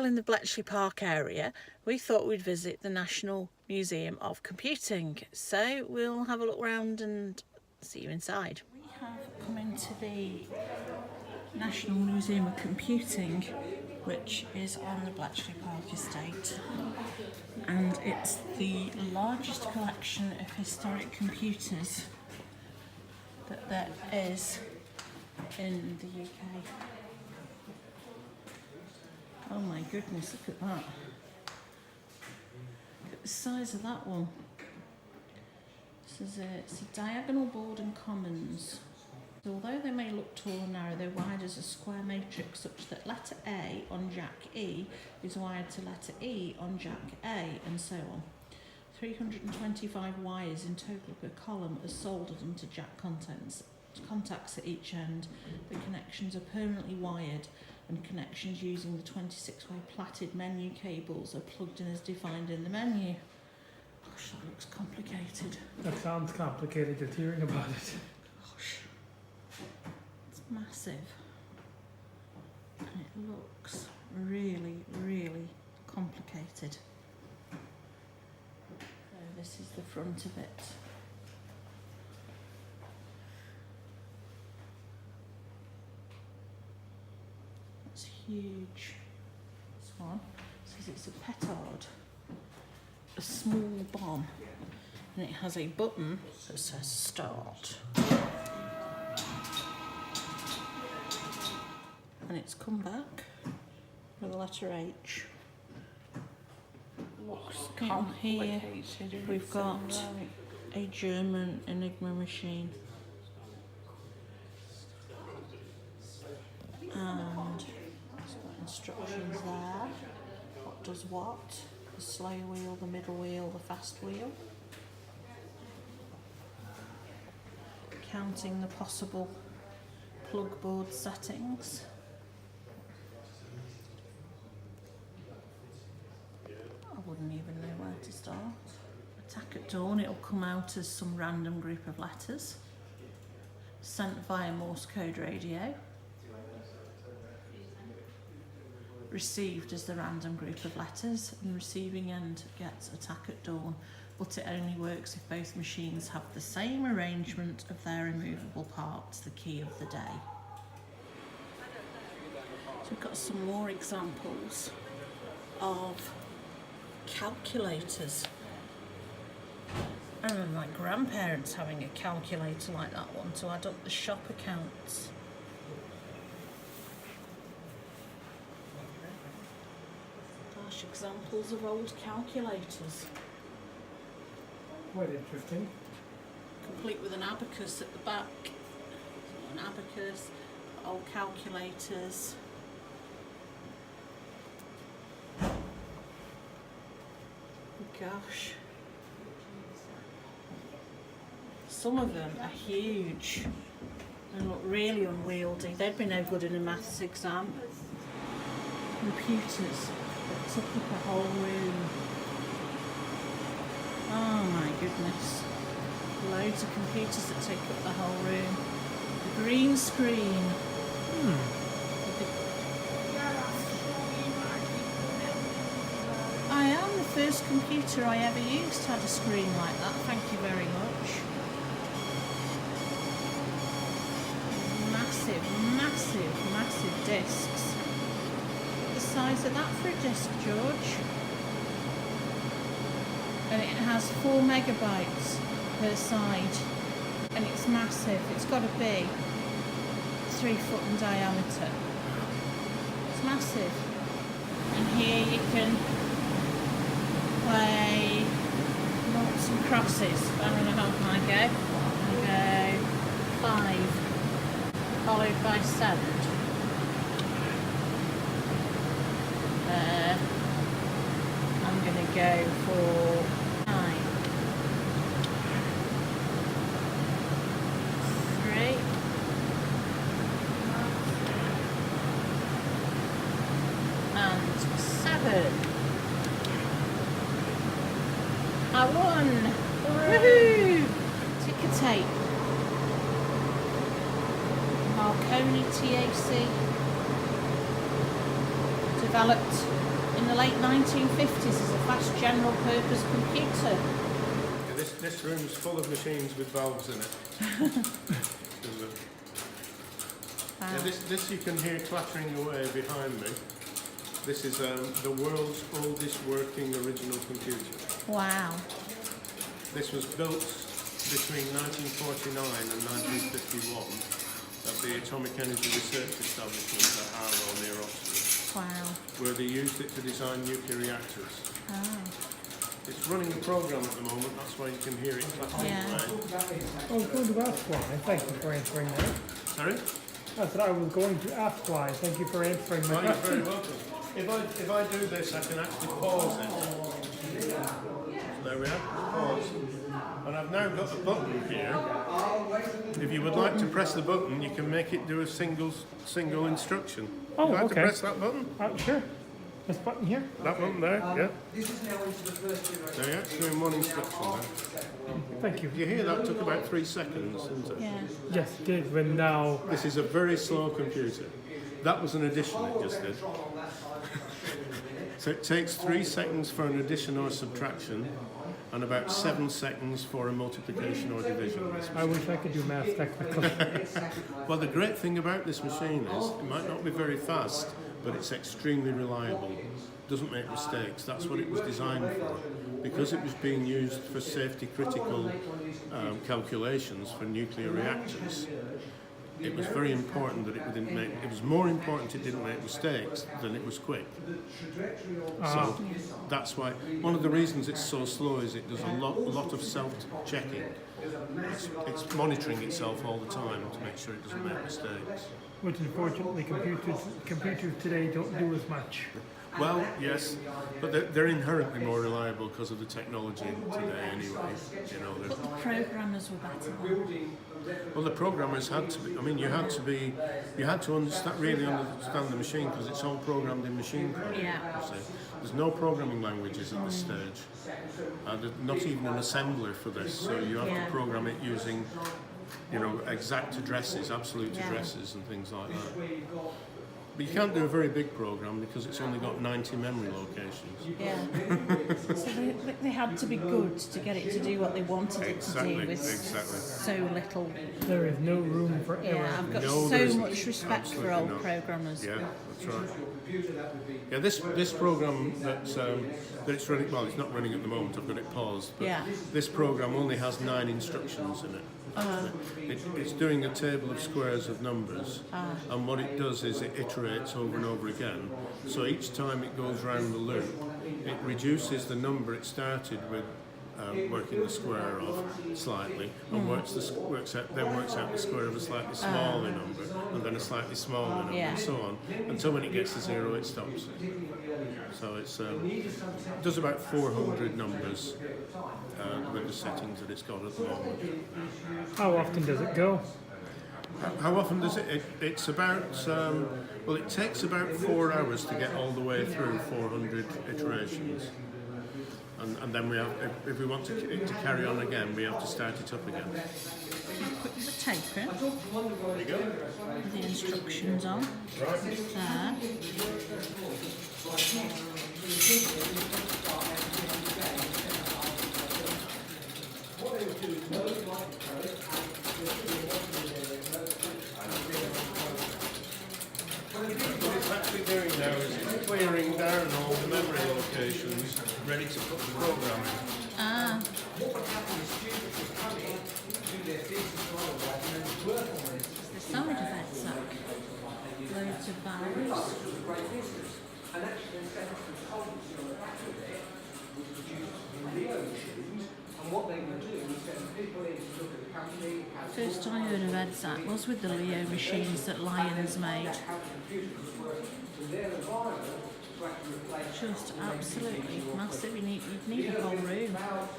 still in the Bletchley Park area, we thought we'd visit the National Museum of Computing. So we'll have a look round and see you inside. We have come into the National Museum of Computing, which is on the Bletchley Park estate. And it's the largest collection of historic computers that there is in the UK. Oh my goodness, look at that. Look at the size of that one. It's a diagonal board and commons. So although they may look tall and narrow, they're wired as a square matrix such that letter A on jack E is wired to letter E on jack A, and so on. 325 wires in total per column are soldered into jack contacts at each end. The connections are permanently wired, and connections using the 26-way plaited menu cables are plugged in as defined in the menu. Gosh, that looks complicated. That sounds complicated, just hearing about it. Gosh, it's massive. And it looks really, really complicated. So this is the front of it. It's huge. This one says it's a petard, a small bomb, and it has a button that says start. And it's come back with the letter H. In here we've got a German Enigma machine. And it's got instructions there. What does what? The slow wheel, the middle wheel, the fast wheel. Counting the possible plug board settings. I wouldn't even know where to start. Attack at dawn, it'll come out as some random group of letters sent via Morse code radio. Received as the random group of letters, and receiving end gets attack at dawn, but it only works if both machines have the same arrangement of their removable parts, the key of the day. So we've got some more examples of calculators. I remember my grandparents having a calculator like that one to add up the shop accounts. Gosh, examples of old calculators. Quite interesting. Complete with an abacus at the back. An abacus, old calculators. Gosh. Some of them are huge and look really unwieldy. They'd be no good in a maths exam. Computers that took up a whole room. Oh my goodness. Loads of computers that take up the whole room. The green screen. I am the first computer I ever used had a screen like that. Thank you very much. Massive, massive, massive discs. The size of that for a disc, George. And it has 4 megabytes per side, and it's massive. It's got to be 3 foot in diameter. It's massive. And here you can play noughts and crosses. I'm going to help my go. I go 5 followed by 7. I'm going to go for 9. 3. And 7. I won! Woohoo! Ticker tape. Marconi TAC. Developed in the late 1950s as a fast general purpose computer. Yeah, this room's full of machines with valves in it. Wow. Yeah, this you can hear clattering away behind me. This is the world's oldest working original computer. Wow. This was built between 1949 and 1951 at the Atomic Energy Research Establishment at Harlow near Oxford, Wow. where they used it to design nuclear reactors. Oh. It's running a program at the moment, that's why you can hear it clattering Yeah. away. I was going to ask why. Thank you for answering that. Sorry? I said I was going to ask why. Thank you for answering my Oh, you're very question. welcome. If I do this, I can actually pause it. There we are, pause. And I've now got a button here. If you would like to press the button, you can make it do a single instruction. Oh, Would you like okay. to press that button? Sure. This button here? That button there, yeah. There you are, it's doing one instruction there. Thank you. You hear that took about 3 seconds, didn't it? Yeah. Yes, it did. But now, This is a very slow computer. That was an addition it just did. So it takes 3 seconds for an addition or subtraction and about 7 seconds for a multiplication or division. I wish I could do math technically. Well, the great thing about this machine is it might not be very fast, but it's extremely reliable. Doesn't make mistakes. That's what it was designed for. Because it was being used for safety critical calculations for nuclear reactors, it was very important that it didn't make. It was more important it didn't make mistakes than it was quick. So that's why one of the reasons it's so slow is it does a lot of self-checking. It's monitoring itself all the time to make sure it doesn't make mistakes. Which unfortunately computers today don't do as much. Well, yes, but they're inherently more reliable because of the technology today anyway. You know, But the programmers were better then. well, the programmers had to be. I mean, you had to really understand the machine because it's all programmed in machine code. Yeah. You see. There's no programming languages at this stage. There's not even an assembler for this, so you have Yeah. to program it using, you know, exact addresses, absolute Yeah. addresses, and things like that. But you can't do a very big program because it's only got 90 memory locations. Yeah. So they had to be good to get it to do what they wanted it to Exactly, do with exactly. so little. There is no room for error. Yeah, I've got No, so there isn't. much respect for Absolutely old not. programmers. Yeah, that's right. Yeah, this program that it's running. Well, it's not running at the moment. I've got it paused. But Yeah. this program only has 9 instructions in it. It's doing a table of squares of numbers, and what it does is it iterates over and over again. So each time it goes round the loop, it reduces the number it started with. Working the square of slightly, and works out the square of a slightly smaller number, and then a slightly smaller number, Yeah. and so on, until when it gets to 0, it stops. So it does about 400 numbers with the settings that it's got at the moment. How often does it go? How often does it? It's about well, it takes about 4 hours to get all the way through 400 iterations. And then we have, if we want it to carry on again, we have to start it up again. Put the tape in, There you go. with the instructions on. There. What it's actually doing now is it's clearing down all the memory locations, ready to put the program in. Ah, the side of EDSAC. Loads of valves. First I heard of EDSAC was with the Leo machines that Lions made. Just absolutely massive. You'd need a whole room. Well,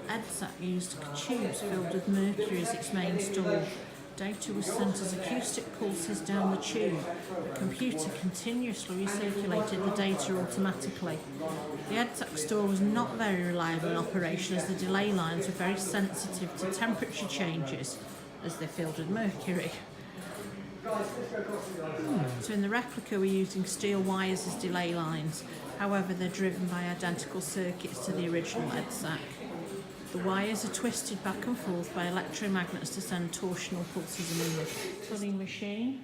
EDSAC used tubes filled with mercury as its main store. Data was sent as acoustic pulses down the tube. The computer continuously recirculated the data automatically. The EDSAC store was not very reliable in operation as the delay lines were very sensitive to temperature changes as they're filled with mercury. So in the replica we're using steel wires as delay lines, however they're driven by identical circuits to the original EDSAC. The wires are twisted back and forth by electromagnets to send torsional pulses in the pulling machine.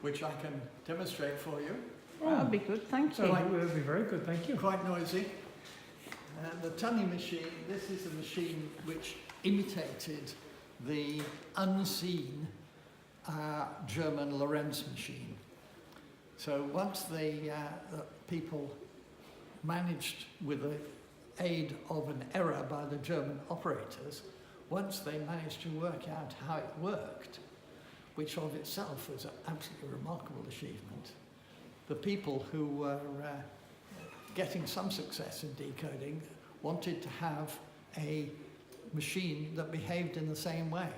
Which I can demonstrate for you. That would be good, thank you. That would be very good, thank you. Quite noisy. The tunny machine, this is a machine which imitated the unseen German Lorenz machine. So once the people managed, with the aid of an error by the German operators, once they managed to work out how it worked, which of itself was an absolutely remarkable achievement, the people who were getting some success in decoding wanted to have a machine that behaved in the same way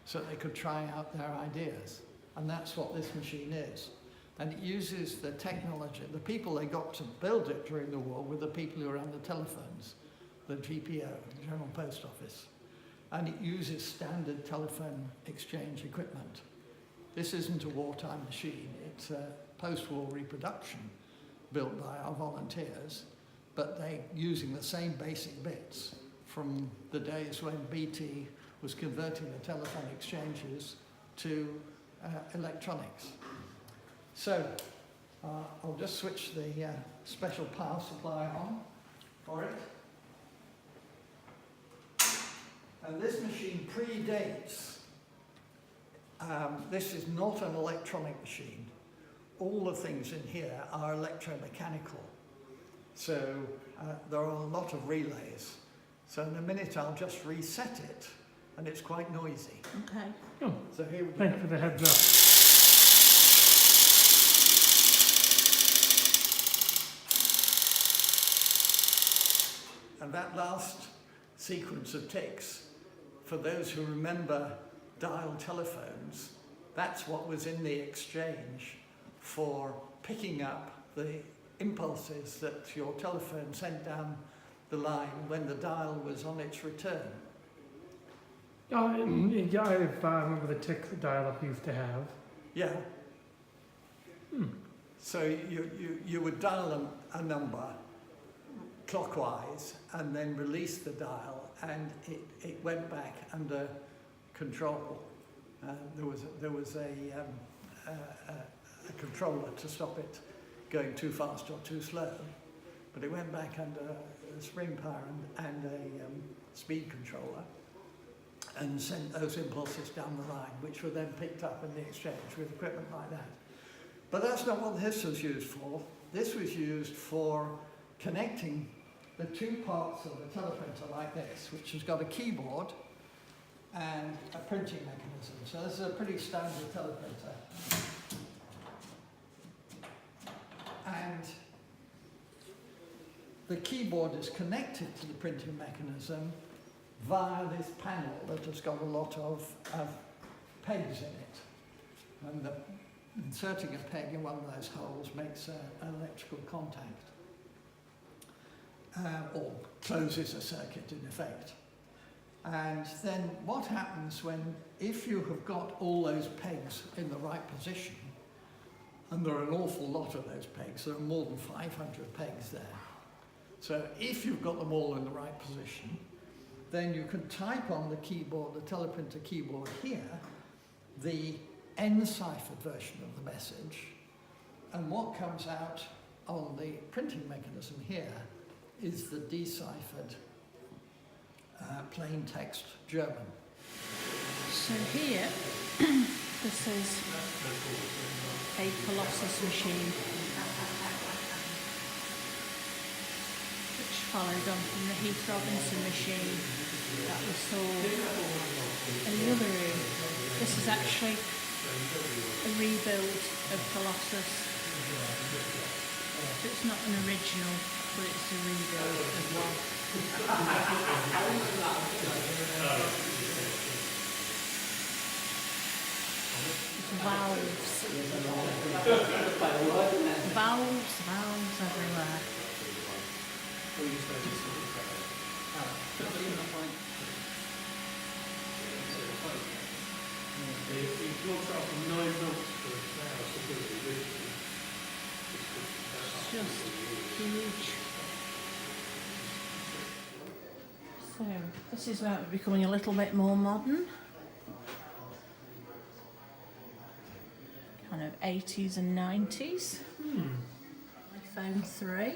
so that they could try out their ideas. And that's what this machine is. And it uses the technology. The people they got to build it during the war were the people who ran the telephones, the GPO, the General Post Office. And it uses standard telephone exchange equipment. This isn't a wartime machine, it's a post-war reproduction built by our volunteers, but they're using the same basic bits from the days when BT was converting the telephone exchanges to electronics. So I'll just switch the special power supply on for it. And this machine predates. This is not an electronic machine. All the things in here are electromechanical. So there are a lot of relays. So in a minute I'll just reset it, and it's quite noisy. Okay. Oh, So here we go. thank you for the heads up. And that last sequence of ticks, for those who remember dial telephones, that's what was in the exchange for picking up the impulses that your telephone sent down the line when the dial was on its return. Yeah, I remember the tick dial-up used to have. Yeah. So you would dial a number clockwise and then release the dial, and it went back under control. There was a controller to stop it going too fast or too slow, but it went back under a spring power and a speed controller, and sent those impulses down the line, which were then picked up in the exchange with equipment like that. But that's not what this was used for. This was used for connecting the two parts of the teleprinter like this, which has got a keyboard and a printing mechanism. So this is a pretty standard teleprinter. And the keyboard is connected to the printing mechanism via this panel that has got a lot of pegs in it. And inserting a peg in one of those holes makes an electrical contact, or closes a circuit in effect. And then what happens if you have got all those pegs in the right position, and there are an awful lot of those pegs, there are more than 500 pegs there. So if you've got them all in the right position, then you can type on the keyboard, the teleprinter keyboard here, the enciphered version of the message, and what comes out on the printing mechanism here is the deciphered plain text German. So here, this is a Colossus machine, which followed on from the Heath Robinson machine that we saw in the other room. This is actually a rebuild of Colossus. So it's not an original, but it's a rebuild as well. Valves. Valves everywhere. It looks out for 9 months for a house to build it. Just huge. So this is where we're becoming a little bit more modern. Kind of 80s and 90s. iPhone 3.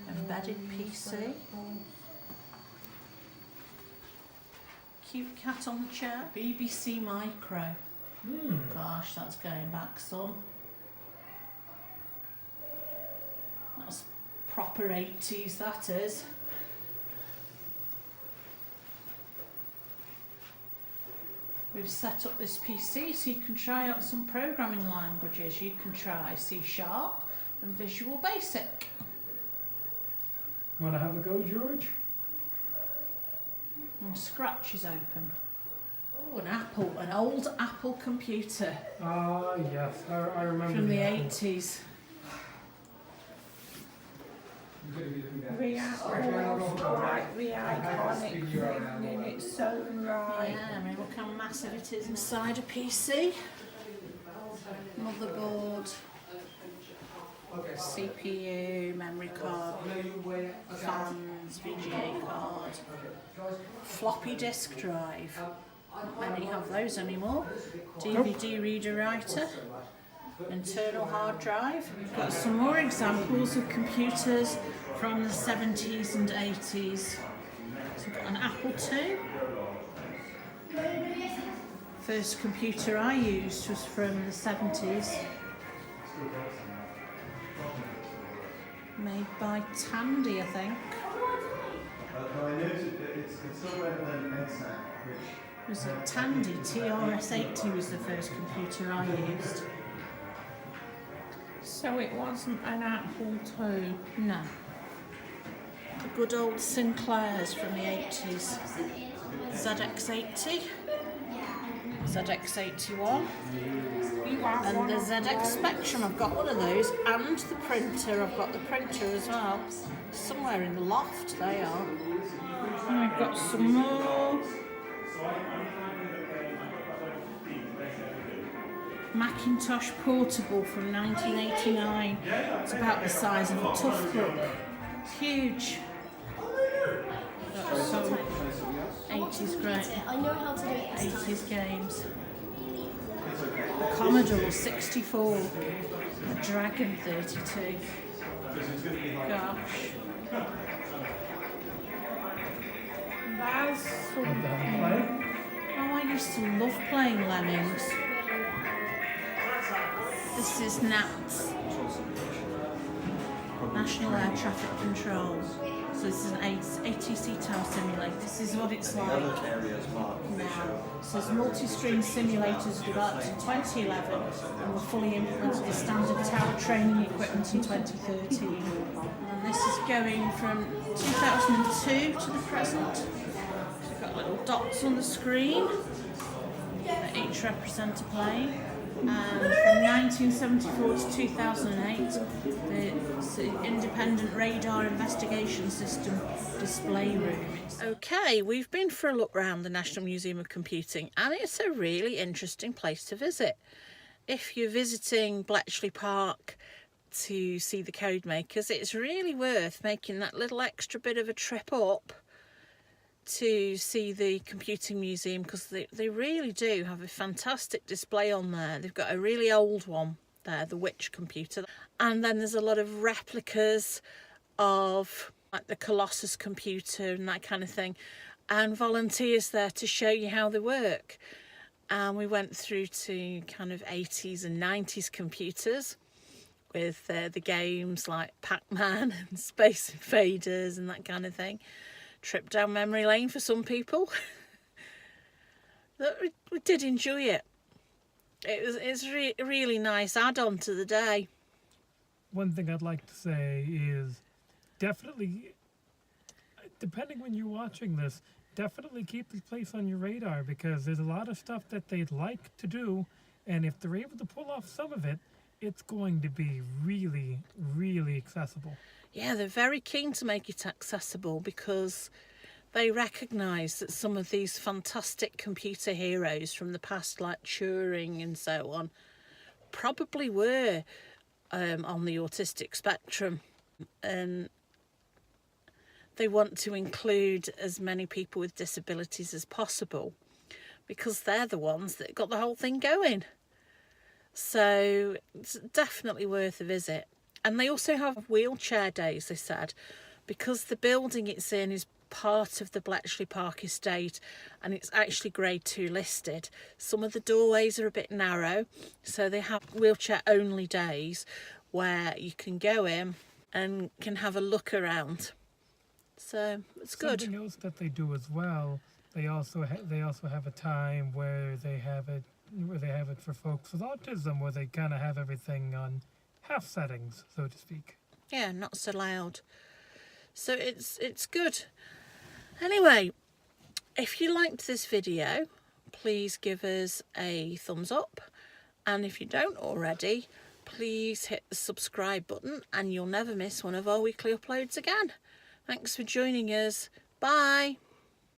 Embedded PC. Cute cat on the chair. BBC Micro. Gosh, that's going back some. That's proper 80s, that is. We've set up this PC so you can try out some programming languages. You can try C# and Visual Basic. Want to have a go, George? And Scratch is open. Oh, an old Apple computer Ah, yes, I remember. from the Apple. 80s. The Apple, like the iconic thing in its own right. Yeah, I mean, look how massive it is inside a PC. Motherboard, CPU, memory card, fans, VGA card, floppy disk drive. Not many have those anymore. DVD reader writer, internal hard drive. We've got some more examples of computers from the 70s and 80s. So we've got an Apple II. First computer I used was from the 70s. Made by Tandy, I think. I noted that it's still better than NSAC, which... Was it Tandy? TRS-80 was the first computer I used. So it wasn't an Apple II. No. The good old Sinclairs from the 80s. ZX80, ZX81, You have and one the of ZX those? Spectrum. I've got one of those, and the printer. I've got the printer as well. Somewhere in the loft they are. And I've got some more. Macintosh Portable from 1989. It's about the size of a tough book. It's huge. Got some 80s great. I know how to do it this time. 80s games. The Commodore 64. The Dragon 32. Gosh. That's Want to have a play? Oh, I used to love playing Lemmings. This is NATS, National Air Traffic Control. So this is an ATC tower simulator. This is what it's like now. So there's multi-stream simulators developed in 2011 and were fully implemented as standard tower training equipment in 2013. And this is going from 2002 to the present. So we've got little dots on the screen that each represent a plane. And from 1974 to 2008, the Independent Radar Investigation System display room. Okay, we've been for a look round the National Museum of Computing, and it's a really interesting place to visit. If you're visiting Bletchley Park to see the code makers, it's really worth making that little extra bit of a trip up to see the computing museum, because they really do have a fantastic display on there. They've got a really old one there, the Witch computer, and then there's a lot of replicas of like the Colossus computer and that kind of thing, and volunteers there to show you how they work. And we went through to kind of 80s and 90s computers with the games like Pac-Man and Space Invaders and that kind of thing. Trip down memory lane for some people. We did enjoy it. It's really nice add-on to the day. One thing I'd like to say is definitely, depending when you're watching this, definitely keep this place on your radar, because there's a lot of stuff that they'd like to do, and if they're able to pull off some of it, it's going to be really, really accessible. Yeah, they're very keen to make it accessible, because they recognise that some of these fantastic computer heroes from the past, like Turing and so on, probably were on the autistic spectrum, and they want to include as many people with disabilities as possible because they're the ones that got the whole thing going. So it's definitely worth a visit. And they also have wheelchair days, they said, because the building it's in is part of the Bletchley Park estate and it's actually grade 2 listed. Some of the doorways are a bit narrow, so they have wheelchair only days where you can go in and can have a look around. So it's good. Something else that they do as well, they also have a time where they have it for folks with autism, where they kind of have everything on half settings, so to speak. Yeah, not so loud. So it's good. Anyway, if you liked this video, please give us a thumbs up, and if you don't already, please hit the subscribe button and you'll never miss one of our weekly uploads again. Thanks for joining us. Bye.